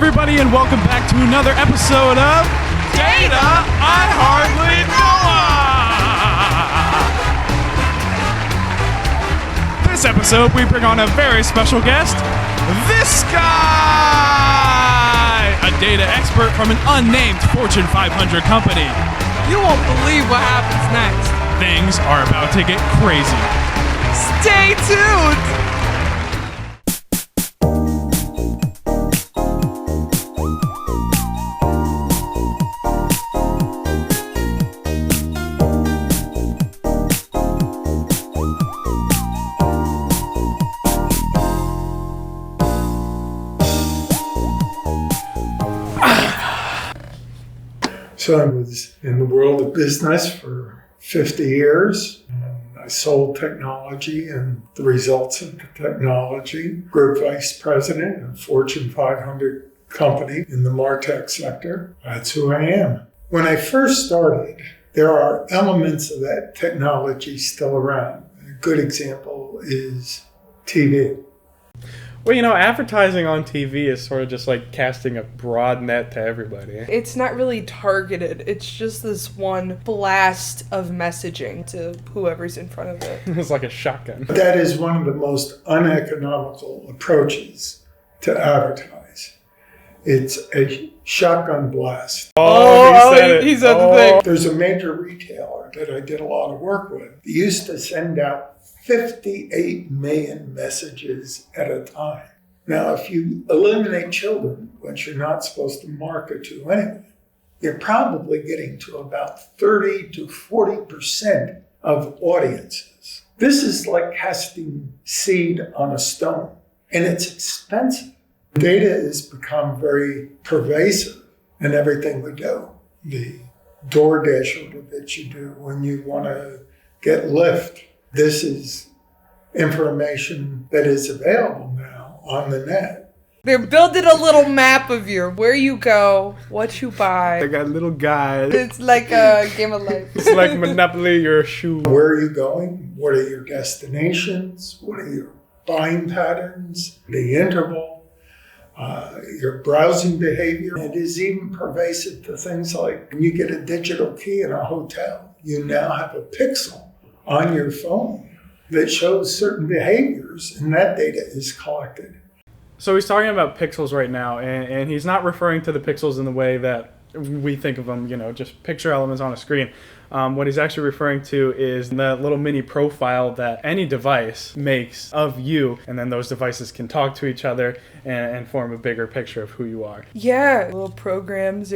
everybody, and welcome back to another episode of Data I Hardly Know. This episode, we bring on a very special guest, this guy, a data expert from an unnamed Fortune 500 company. You won't believe what happens next. Things are about to get crazy. Stay tuned! So I was in the world of business for 50 years. I sold technology and the results of the technology. Group vice president of a Fortune 500 company in the MarTech sector. That's who I am. When I first started, there are elements of that technology still around. A good example is TV. Well, advertising on TV is sort of just like casting a broad net to everybody. It's not really targeted. It's just this one blast of messaging to whoever's in front of it. It's like a shotgun. That is one of the most uneconomical approaches to advertise. It's a shotgun blast. He said the thing. There's a major retailer that I did a lot of work with. They used to send out 58 million messages at a time. Now, if you eliminate children, which you're not supposed to market to anyway, you're probably getting to about 30 to 40% of audiences. This is like casting seed on a stone, and it's expensive. Data has become very pervasive in everything we do. The DoorDash order that you do when you want to get Lyft. This is information that is available now on the net. They're building a little map of you, where you go, what you buy. They got little guys. It's like a game of life. It's like Monopoly, your shoe. Where are you going? What are your destinations? What are your buying patterns? The interval? Your browsing behavior. It is even pervasive to things like when you get a digital key in a hotel, you now have a pixel on your phone that shows certain behaviors, and that data is collected. So he's talking about pixels right now, and he's not referring to the pixels in the way that we think of them, just picture elements on a screen. What he's actually referring to is the little mini profile that any device makes of you, and then those devices can talk to each other and form a bigger picture of who you are. Yeah, little programs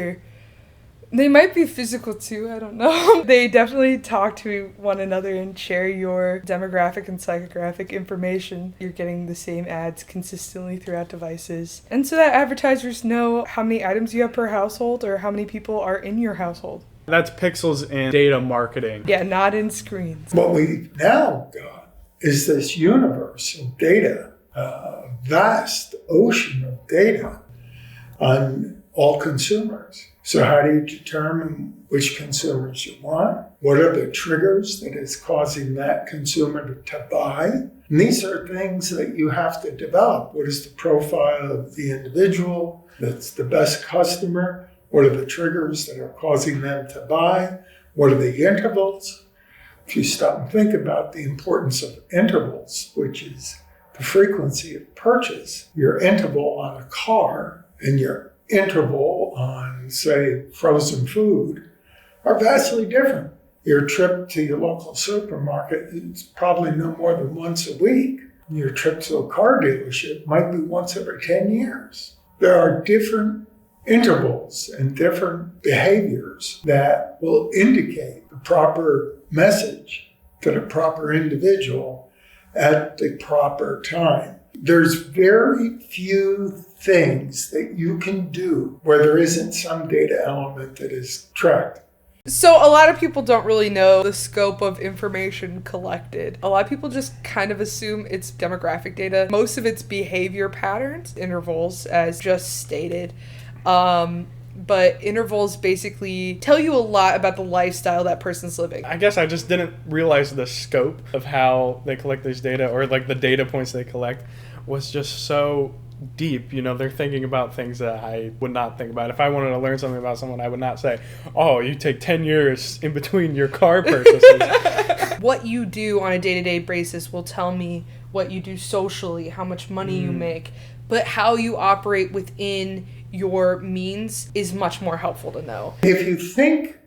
they might be physical too, I don't know. They definitely talk to one another and share your demographic and psychographic information. You're getting the same ads consistently throughout devices. And so that advertisers know how many items you have per household or how many people are in your household. That's pixels in data marketing. Yeah, not in screens. What we've now got is this universe of data, a vast ocean of data on all consumers. So how do you determine which consumers you want? What are the triggers that is causing that consumer to buy? And these are things that you have to develop. What is the profile of the individual that's the best customer? What are the triggers that are causing them to buy? What are the intervals? If you stop and think about the importance of intervals, which is the frequency of purchase, your interval on a car and your interval on, say, frozen food are vastly different. Your trip to your local supermarket is probably no more than once a week. Your trip to a car dealership might be once every 10 years. There are different intervals and different behaviors that will indicate the proper message to the proper individual at the proper time. There's very few things that you can do where there isn't some data element that is tracked. So a lot of people don't really know the scope of information collected. A lot of people just kind of assume it's demographic data. Most of it's behavior patterns, intervals, as just stated. But intervals basically tell you a lot about the lifestyle that person's living. I guess I just didn't realize the scope of how they collect this data, or like the data points they collect was just so deep. You know, they're thinking about things that I would not think about. If I wanted to learn something about someone, I would not say, oh, you take 10 years in between your car purchases. What you do on a day-to-day basis will tell me what you do socially, how much money you make, but how you operate within your means is much more helpful to know. If you think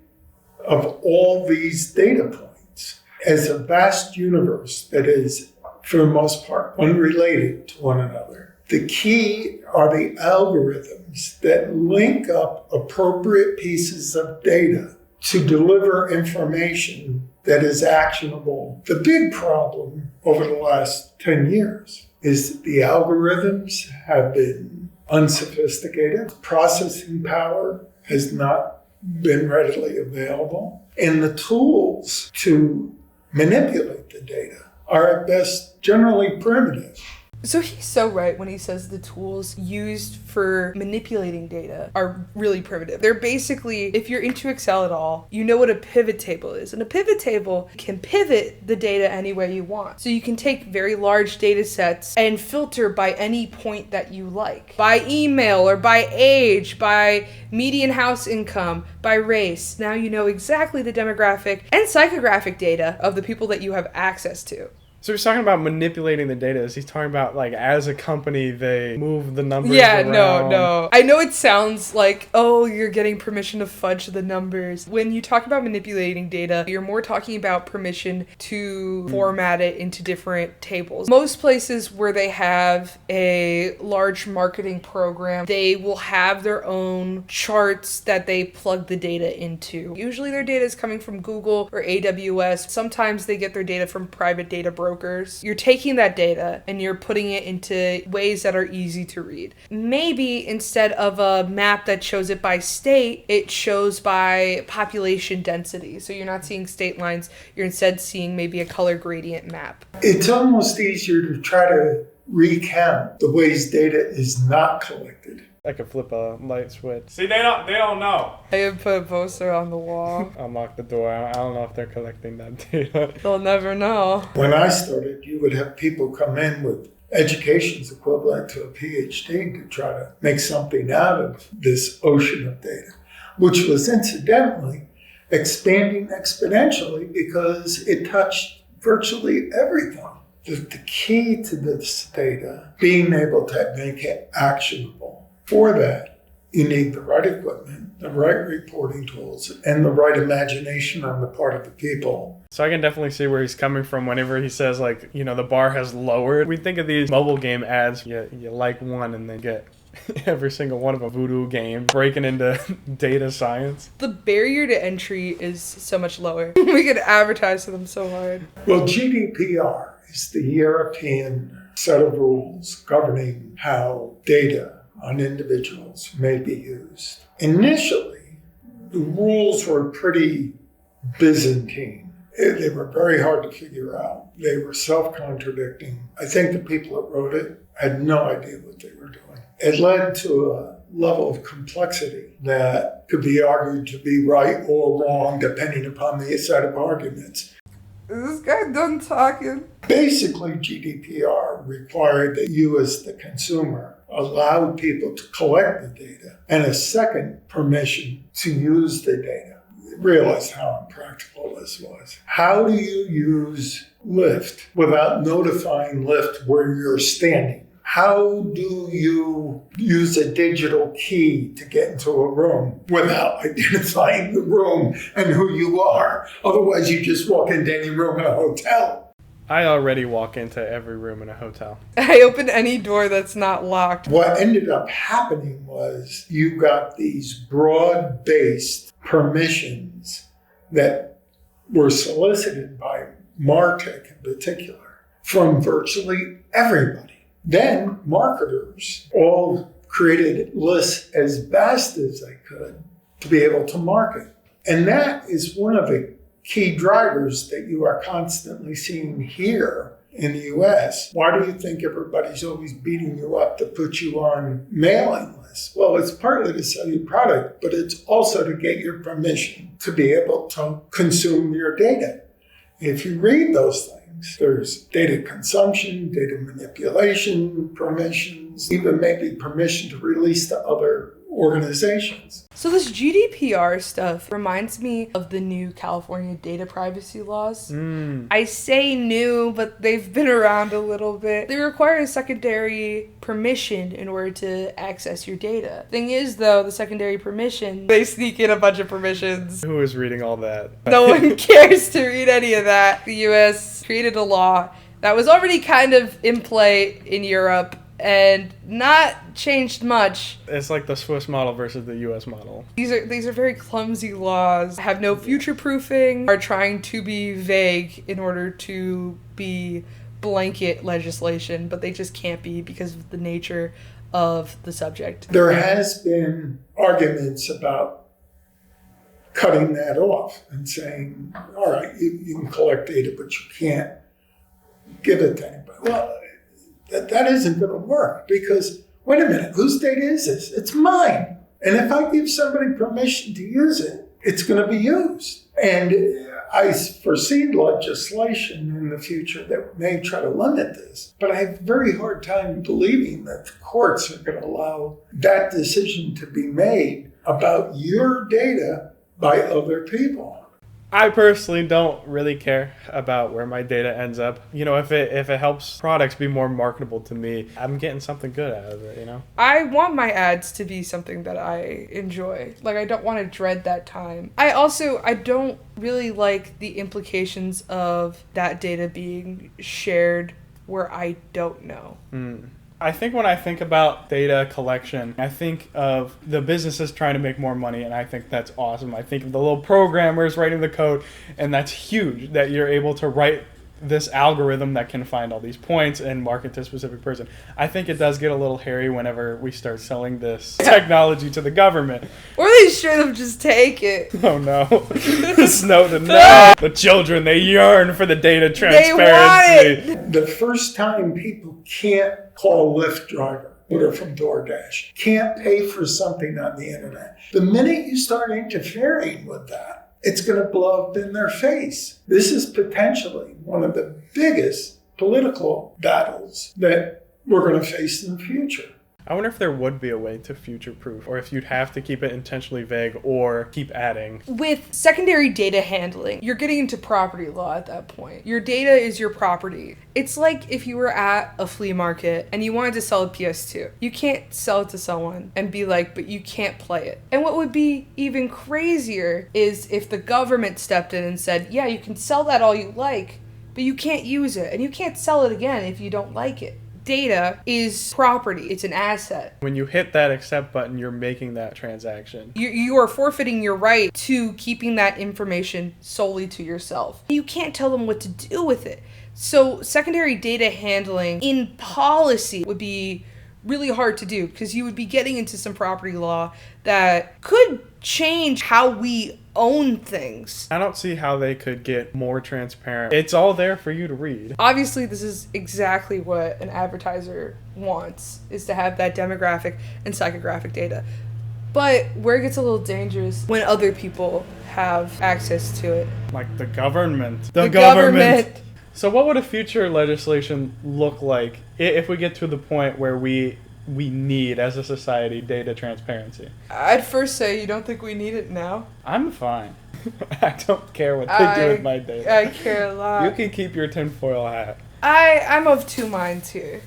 of all these data points as a vast universe that is, for the most part, unrelated to one another, the key are the algorithms that link up appropriate pieces of data to deliver information that is actionable. The big problem over the last 10 years is that the algorithms have been unsophisticated. Processing power has not been readily available. And the tools to manipulate the data are at best generally primitive. So he's so right when he says the tools used for manipulating data are really primitive. They're basically, if you're into Excel at all, you know what a pivot table is. And a pivot table can pivot the data any way you want. So you can take very large data sets and filter by any point that you like. By email or by age, by median house income, by race. Now you know exactly the demographic and psychographic data of the people that you have access to. So he's talking about manipulating the data. Is he talking about, like, as a company, they move the numbers around? No. I know it sounds like, oh, you're getting permission to fudge the numbers. When you talk about manipulating data, you're more talking about permission to format it into different tables. Most places where they have a large marketing program, they will have their own charts that they plug the data into. Usually their data is coming from Google or AWS. Sometimes they get their data from private data brokers. You're taking that data and you're putting it into ways that are easy to read. Maybe instead of a map that shows it by state, it shows by population density. So you're not seeing state lines, you're instead seeing maybe a color gradient map. It's almost easier to try to recount the ways data is not collected. I could flip a light switch. See, they don't know. I would put a poster on the wall. Unlock the door. I don't know if they're collecting that data. They'll never know. When I started, you would have people come in with education's equivalent to a PhD to try to make something out of this ocean of data, which was incidentally expanding exponentially because it touched virtually everything. The key to this data, being able to make it actionable. For that, you need the right equipment, the right reporting tools, and the right imagination on the part of the people. So I can definitely see where he's coming from whenever he says, like, you know, the bar has lowered. We think of these mobile game ads. You like one and then get every single one of a voodoo game, breaking into data science. The barrier to entry is so much lower. We could advertise to them so hard. Well, GDPR is the European set of rules governing how data on individuals may be used. Initially, the rules were pretty Byzantine. They were very hard to figure out. They were self-contradicting. I think the people that wrote it had no idea what they were doing. It led to a level of complexity that could be argued to be right or wrong depending upon the set of arguments. Is this guy done talking? Basically, GDPR required that you as the consumer allowed people to collect the data and a second permission to use the data. Realize how impractical this was. How do you use Lyft without notifying Lyft where you're standing? How do you use a digital key to get into a room without identifying the room and who you are? Otherwise, you just walk into any room in a hotel. I already walk into every room in a hotel. I open any door that's not locked. What ended up happening was you got these broad-based permissions that were solicited by MarTech in particular from virtually everybody. Then marketers all created lists as vast as they could to be able to market. And that is one of the key drivers that you are constantly seeing here in the US. Why do you think everybody's always beating you up to put you on mailing lists? Well, it's partly to sell you product, but it's also to get your permission to be able to consume your data. if you read those things, there's data consumption, data manipulation, permissions, even maybe permission to release to other organizations. So this GDPR stuff reminds me of the new California data privacy laws. I say new, but they've been around a little bit. They require a secondary permission in order to access your data. Thing is, though, the secondary permission, they sneak in a bunch of permissions. Who is reading all that? No one cares to read any of that. The US created a law that was already kind of in play in Europe and not changed much. It's like the Swiss model versus the US model. These are very clumsy laws, have no future proofing, are trying to be vague in order to be blanket legislation, but they just can't be because of the nature of the subject. There has been arguments about cutting that off and saying, all right, you can collect data, but you can't give it to anybody. Well, that isn't going to work because, wait a minute, whose data is this? It's mine. And if I give somebody permission to use it, it's going to be used. And I foresee legislation in the future that may try to limit this. But I have a very hard time believing that the courts are going to allow that decision to be made about your data by other people. I personally don't really care about where my data ends up. You know, if it helps products be more marketable to me, I'm getting something good out of it, you know? I want my ads to be something that I enjoy. Like, I don't want to dread that time. I don't really like the implications of that data being shared where I don't know. I think when I think about data collection, I think of the businesses trying to make more money, and I think that's awesome. I think of the little programmers writing the code, and that's huge that you're able to write this algorithm that can find all these points and market to a specific person. I think it does get a little hairy whenever we start selling this technology to the government. Or they straight up just take it. Oh no. Snowden, no. The children, they yearn for the data transparency. They want it. The first time people can't call a Lyft driver, order from DoorDash, can't pay for something on the internet. The minute you start interfering with that, it's going to blow up in their face. This is potentially one of the biggest political battles that we're going to face in the future. I wonder if there would be a way to future-proof, or if you'd have to keep it intentionally vague or keep adding. With secondary data handling, you're getting into property law at that point. Your data is your property. It's like if you were at a flea market and you wanted to sell a PS2. You can't sell it to someone and be like, but you can't play it. And what would be even crazier is if the government stepped in and said, yeah, you can sell that all you like, but you can't use it, and you can't sell it again if you don't like it. Data is property. It's an asset. When you hit that accept button, you're making that transaction. You are forfeiting your right to keeping that information solely to yourself. You can't tell them what to do with it. So secondary data handling in policy would be really hard to do because you would be getting into some property law that could change how we own things. I don't see how they could get more transparent. It's all there for you to read. Obviously, this is exactly what an advertiser wants, is to have that demographic and psychographic data. But where it gets a little dangerous when other people have access to it. Like the government. The government. So what would a future legislation look like if we get to the point where we need, as a society, data transparency? I'd first say you don't think we need it now. I'm fine. I don't care what they do with my data. I care a lot. You can keep your tinfoil hat. I'm of two minds here.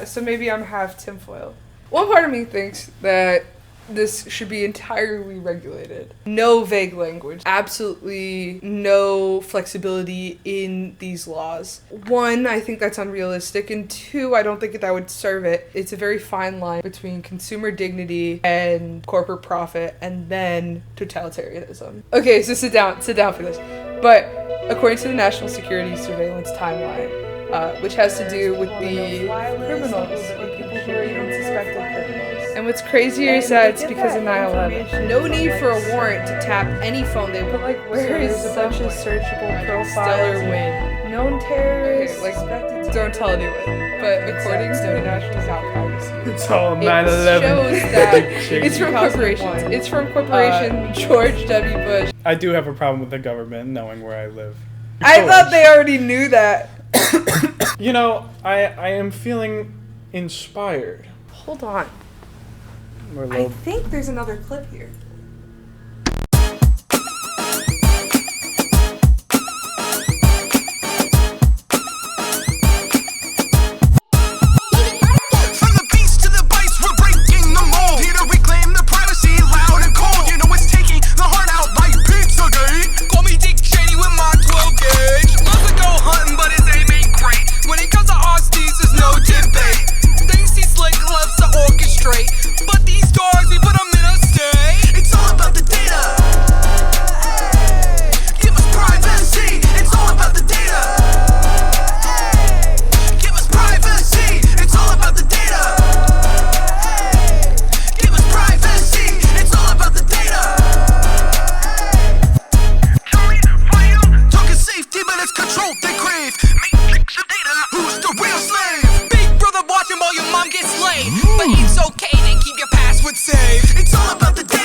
So maybe I'm half tinfoil. One part of me thinks that this should be entirely regulated. No vague language. Absolutely no flexibility in these laws. One, I think that's unrealistic. And two, I don't think that would serve it. It's a very fine line between consumer dignity and corporate profit and then totalitarianism. Okay, so sit down for this. But according to the National Security Surveillance Timeline, which has to do with the criminals and people who are even suspected criminals. And what's crazier is that it's because of 9/11. No need for a warrant to tap any phone. They put where is such a searchable profile? Stellar Win. Known terrorists. Okay, don't tell anyone. But according to the National Privacy, It's all it 9/11. shows that it's from corporations. It's from corporation George W. Bush. I do have a problem with the government knowing where I live. I thought they already knew that. You know, I am feeling inspired. Hold on. We're a I little- think there's another clip here. From the beast to the bites, we're breaking the mold. Here to reclaim the privacy, loud and cold. You know it's taking the heart out like Pizzagate. Call me Dick Cheney with my 12 gauge. Love to go hunting, but his aim ain't great. When it comes to Austies, there's no debate. Things he slick loves to orchestrate. But these dogs, we put them in a state. It's all about the data. Give us privacy. It's all about the data. Give us privacy. It's all about the data. Give us privacy. It's all about the data. Talking safety, but it's control they crave. Matrix of data. Who's the real slave? Big brother watching while your mom gets laid. But it's okay, they keep your password safe. It's all about the data.